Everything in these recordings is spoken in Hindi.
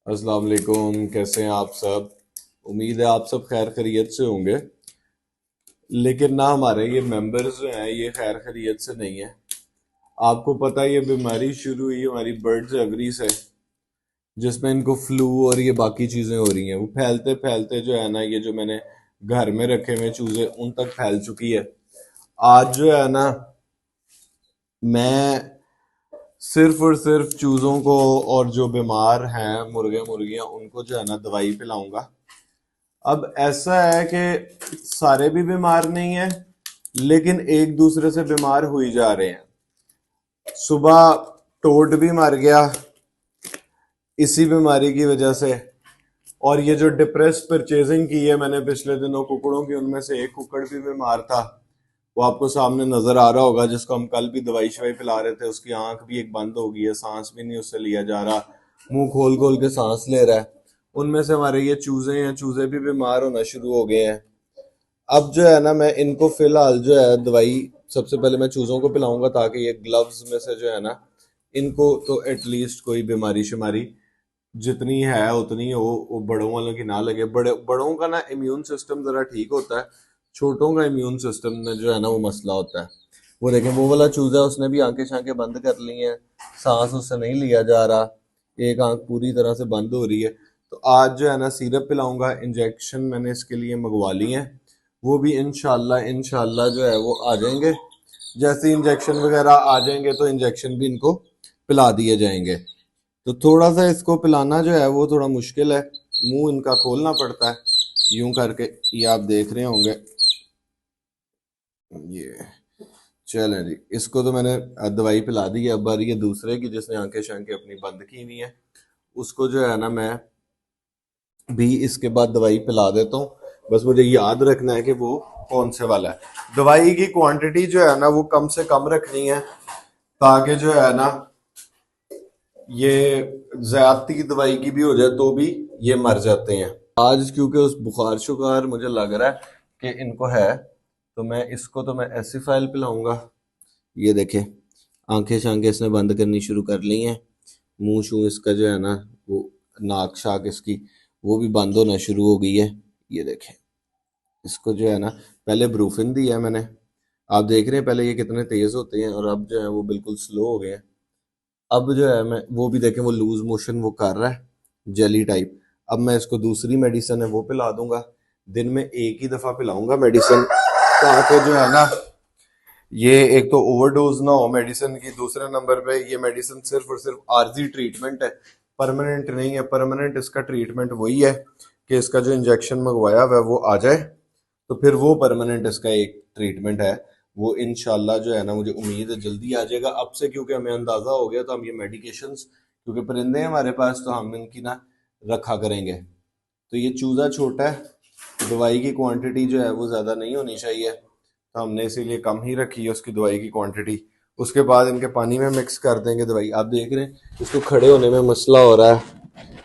अस्सलाम वालेकुम। कैसे हैं आप सब? उम्मीद है आप सब खैर खैरियत से होंगे। लेकिन ना हमारे ये मेंबर्स जो हैं ये खैर खैरियत से नहीं है। आपको पता है ये बीमारी शुरू हुई हमारी बर्ड्स एवरी से, जिसमें इनको फ्लू और ये बाकी चीज़ें हो रही हैं। वो फैलते फैलते जो है ना, ये जो मैंने घर में रखे हुए चूज़े उन तक फैल चुकी है। आज जो है ना, मैं सिर्फ और सिर्फ चूज़ों को और जो बीमार हैं मुर्गे मुर्गियां उनको जो है ना दवाई पिलाऊंगा। अब ऐसा है कि सारे भी बीमार नहीं है, लेकिन एक दूसरे से बीमार हो ही जा रहे हैं। सुबह टोड भी मर गया इसी बीमारी की वजह से। और ये जो डिप्रेस परचेजिंग की है मैंने पिछले दिनों कुकड़ों की, उनमें से एक कुकड़ भी बीमार था। वो आपको सामने नजर आ रहा होगा, जिसको हम कल भी दवाई शवाई पिला रहे थे। उसकी आंख भी एक बंद हो गई है, सांस भी नहीं उससे लिया जा रहा, मुंह खोल खोल के सांस ले रहा है। उनमें से हमारे ये चूजे हैं, चूजे भी बीमार होना शुरू हो गए हैं। अब जो है ना, मैं इनको फिलहाल जो है दवाई सबसे पहले मैं चूजों को पिलाऊंगा, ताकि ये ग्लव्स में से जो है ना, इनको तो एटलीस्ट कोई बीमारी शिमारी जितनी है उतनी हो, वो बड़ों वालों की ना लगे। बड़ों का ना इम्यून सिस्टम जरा ठीक होता है, छोटों का इम्यून सिस्टम में जो है ना वो मसला होता है। वो देखें, वो वाला चूजा उसने भी आंखें शांखें बंद कर ली हैं, सांस उससे नहीं लिया जा रहा, एक आंख पूरी तरह से बंद हो रही है। तो आज जो है ना सिरप पिलाऊंगा, इंजेक्शन मैंने इसके लिए मंगवा लिए हैं। वो भी इंशाल्लाह इंशाल्लाह जो है वो आ जाएंगे। जैसे इंजेक्शन वगैरह आ जाएंगे तो इंजेक्शन भी इनको पिला दिए जाएंगे। तो थोड़ा सा इसको पिलाना जो है वो थोड़ा मुश्किल है, मुंह इनका खोलना पड़ता है यूं करके। ये आप देख रहे होंगे, ये चलें जी। इसको तो मैंने दवाई पिला दी है। अब बारी ये दूसरे की, जिसने आंखें शांखें अपनी बंद की हुई है, उसको जो है ना मैं भी इसके बाद दवाई पिला देता हूँ। बस मुझे याद रखना है कि वो कौन से वाला है। दवाई की क्वांटिटी जो है ना वो कम से कम रखनी है, ताकि जो है ना ये ज्यादती दवाई की भी हो जाए तो भी ये मर जाते हैं। आज क्योंकि उस बुखार शुखार मुझे लग रहा है कि इनको है, तो मैं इसको तो मैं ऐसी फाइल पिलाऊंगा। ये देखे, आंखें शांखें इसने बंद करनी शुरू कर ली हैं, मुंह शू इसका जो है ना वो, नाक शाक इसकी वो भी बंद होना शुरू हो गई है। ये देखें, इसको जो है ना पहले ब्रूफिन दिया है मैंने, आप देख रहे हैं पहले ये कितने तेज होते हैं, और अब जो है वो बिल्कुल स्लो हो गए हैं। अब जो है मैं वो भी देखें, वो लूज मोशन वो कर रहा है, जेली टाइप। अब मैं इसको दूसरी मेडिसिन है वो पिला दूंगा। दिन में एक ही दफा पिलाऊंगा मेडिसिन, ताकि जो है ना ये एक तो ओवरडोज ना हो मेडिसिन की। दूसरे नंबर पे ये मेडिसिन सिर्फ और सिर्फ आर्जी ट्रीटमेंट है, परमानेंट नहीं है। परमानेंट इसका ट्रीटमेंट वही है कि इसका जो इंजेक्शन मंगवाया हुआ है वो आ जाए, तो फिर वो परमानेंट इसका एक ट्रीटमेंट है। वो इंशाल्लाह जो है ना, मुझे उम्मीद है जल्दी आ जाएगा अब से, क्योंकि हमें अंदाजा हो गया। तो हम ये मेडिकेशंस, क्योंकि परिंदे हैं हमारे पास, तो हम इनकी ना रखा करेंगे। तो ये चूज़ा छोटा है, दवाई की क्वांटिटी जो है वो ज़्यादा नहीं होनी चाहिए, तो हमने इसीलिए कम ही रखी है उसकी दवाई की क्वांटिटी। उसके बाद इनके पानी में मिक्स कर देंगे दवाई। आप देख रहे हैं इसको खड़े होने में मसला हो रहा है,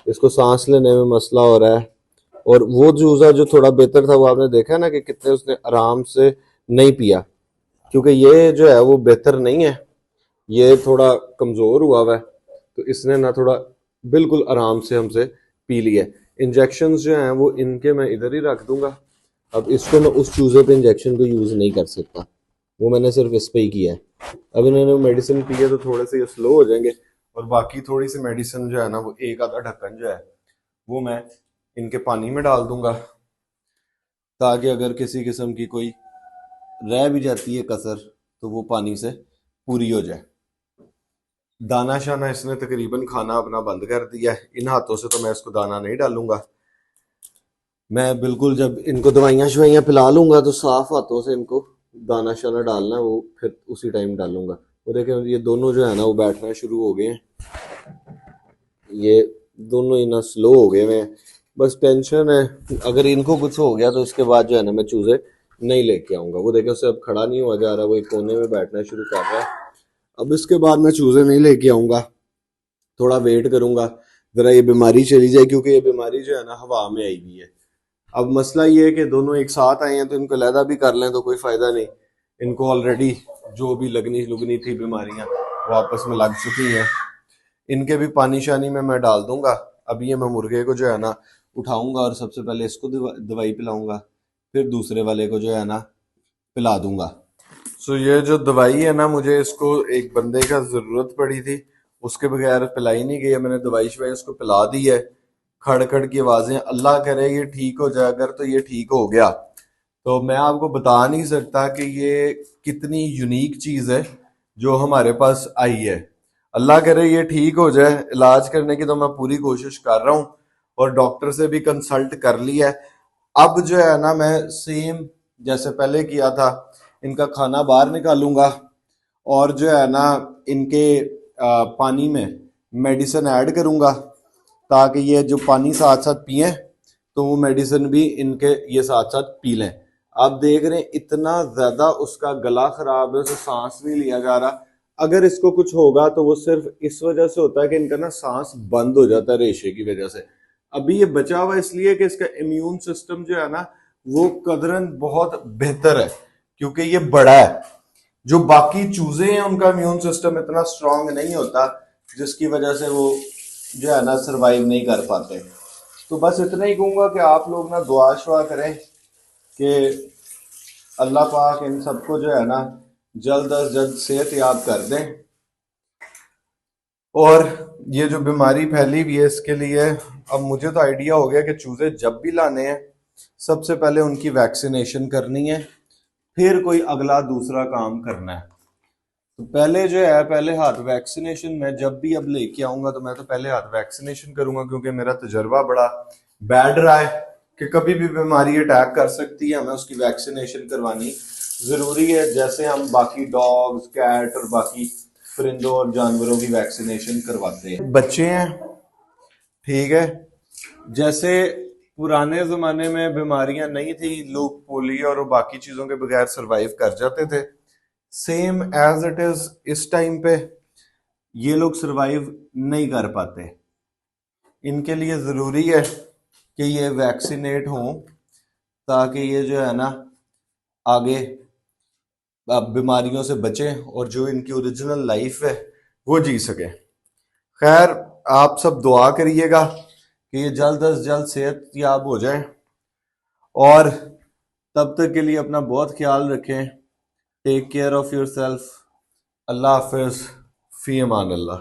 इसको सांस लेने में मसला हो रहा है। और वो चूजा जो थोड़ा बेहतर था, वो आपने देखा ना कि कितने उसने आराम से नहीं पिया, क्योंकि ये जो है वो बेहतर नहीं है, ये थोड़ा कमजोर हुआ हुआ है। तो इसने ना थोड़ा बिल्कुल आराम से हमसे पी लिया। इंजेक्शन जो हैं वो इनके मैं इधर ही रख दूंगा। अब इसको मैं उस चूजे पे इंजेक्शन को यूज नहीं कर सकता, वो मैंने सिर्फ इस पे ही किया है। अब इन्होंने मेडिसिन पी है तो थोड़े से ये स्लो हो जाएंगे, और बाकी थोड़ी सी मेडिसिन जो है ना वो एक आधा ढक्कन जो है वो मैं इनके पानी में डाल दूंगा, ताकि अगर किसी किस्म की कोई रह भी जाती है कसर तो वो पानी से पूरी हो जाए। दाना शाना इसने तकरीबन खाना अपना बंद कर दिया है। इन हाथों से तो मैं इसको दाना नहीं डालूंगा। मैं बिल्कुल जब इनको दवाइयाँ शवाइयाँ पिला लूंगा तो साफ हाथों से इनको दाना शाना डालना है वो फिर उसी टाइम डालूंगा। वो देखें, ये दोनों जो है ना वो बैठना शुरू हो गए हैं, ये दोनों ही ना स्लो हो गए हैं। बस टेंशन है, अगर इनको कुछ हो गया तो इसके बाद जो है ना मैं चूजे नहीं लेके आऊंगा। वो देखे, उससे अब खड़ा नहीं हुआ जा रहा, वो एक कोने में बैठना शुरू कर रहा है। अब इसके बाद मैं चूजे नहीं लेके आऊंगा, थोड़ा वेट करूंगा जरा ये बीमारी चली जाए, क्योंकि ये बीमारी जो है ना हवा में आई हुई है। अब मसला ये है कि दोनों एक साथ आए हैं, तो इनको अलहदा भी कर लें तो कोई फायदा नहीं। इनको ऑलरेडी जो भी लगनी लुगनी थी बीमारियां वो आपस में लग चुकी हैं। इनके भी पानी शानी में मैं डाल दूंगा। अभी ये मैं मुर्गे को जो है ना उठाऊंगा और सबसे पहले इसको दवाई पिलाऊंगा, फिर दूसरे वाले को जो है ना पिला दूंगा। सो ये जो दवाई है ना, मुझे इसको एक बंदे का जरूरत पड़ी थी, उसके बगैर पिलाई नहीं गई है। मैंने दवाई शवाई उसको पिला दी है। खड़ खड़ की आवाजें, अल्लाह करे ये ठीक हो जाए। अगर तो ये ठीक हो गया तो मैं आपको बता नहीं सकता कि ये कितनी यूनिक चीज है जो हमारे पास आई है। अल्लाह करे ये ठीक हो जाए। इलाज करने की तो मैं पूरी कोशिश कर रहा हूँ और डॉक्टर से भी कंसल्ट कर लिया है। अब जो है ना मैं सेम जैसे पहले किया था, इनका खाना बाहर निकालूंगा और जो है ना इनके पानी में मेडिसिन ऐड करूंगा, ताकि ये जो पानी साथ साथ पिए तो वो मेडिसिन भी इनके ये साथ साथ पी लें। आप देख रहे हैं इतना ज्यादा उसका गला खराब है, उसे सांस नहीं लिया जा रहा। अगर इसको कुछ होगा तो वो सिर्फ इस वजह से होता है कि इनका ना सांस बंद हो जाता है रेशे की वजह से। अभी ये बचा हुआ इसलिए कि इसका इम्यून सिस्टम जो है ना वो कदरन बहुत बेहतर है, क्योंकि ये बड़ा है। जो बाकी चूजे हैं उनका इम्यून सिस्टम इतना स्ट्रांग नहीं होता, जिसकी वजह से वो जो है ना सरवाइव नहीं कर पाते। तो बस इतना ही कहूंगा कि आप लोग ना दुआ शुआ करें कि अल्लाह पाक इन सबको जो है ना जल्द अज जल्द सेहत याब कर दें। और ये जो बीमारी फैली हुई है इसके लिए अब मुझे तो आइडिया हो गया कि चूजे जब भी लाने हैं सबसे पहले उनकी वैक्सीनेशन करनी है, फिर कोई अगला दूसरा काम करना है। तो पहले जो है पहले हाथ वैक्सीनेशन, मैं जब भी अब लेके आऊंगा तो मैं तो पहले हाथ वैक्सीनेशन करूंगा, क्योंकि मेरा तजर्बा बड़ा बैड रहा है कि कभी भी बीमारी अटैक कर सकती है, हमें उसकी वैक्सीनेशन करवानी जरूरी है। जैसे हम बाकी डॉग्स कैट और बाकी परिंदों और जानवरों की वैक्सीनेशन करवाते हैं। बच्चे हैं ठीक है, जैसे पुराने जमाने में बीमारियां नहीं थी, लोग पोलियो और बाकी चीजों के बगैर सरवाइव कर जाते थे, सेम एज इट इज इस टाइम पे ये लोग सरवाइव नहीं कर पाते। इनके लिए जरूरी है कि ये वैक्सीनेट हों, ताकि ये जो है ना आगे बीमारियों से बचें और जो इनकी ओरिजिनल लाइफ है वो जी सके। खैर, आप सब दुआ करिएगा कि ये जल्द अज जल्द सेहत याब हो जाए, और तब तक के लिए अपना बहुत ख्याल रखें। Take care of yourself. अल्लाह हाफिज, फी अमान अल्लाह।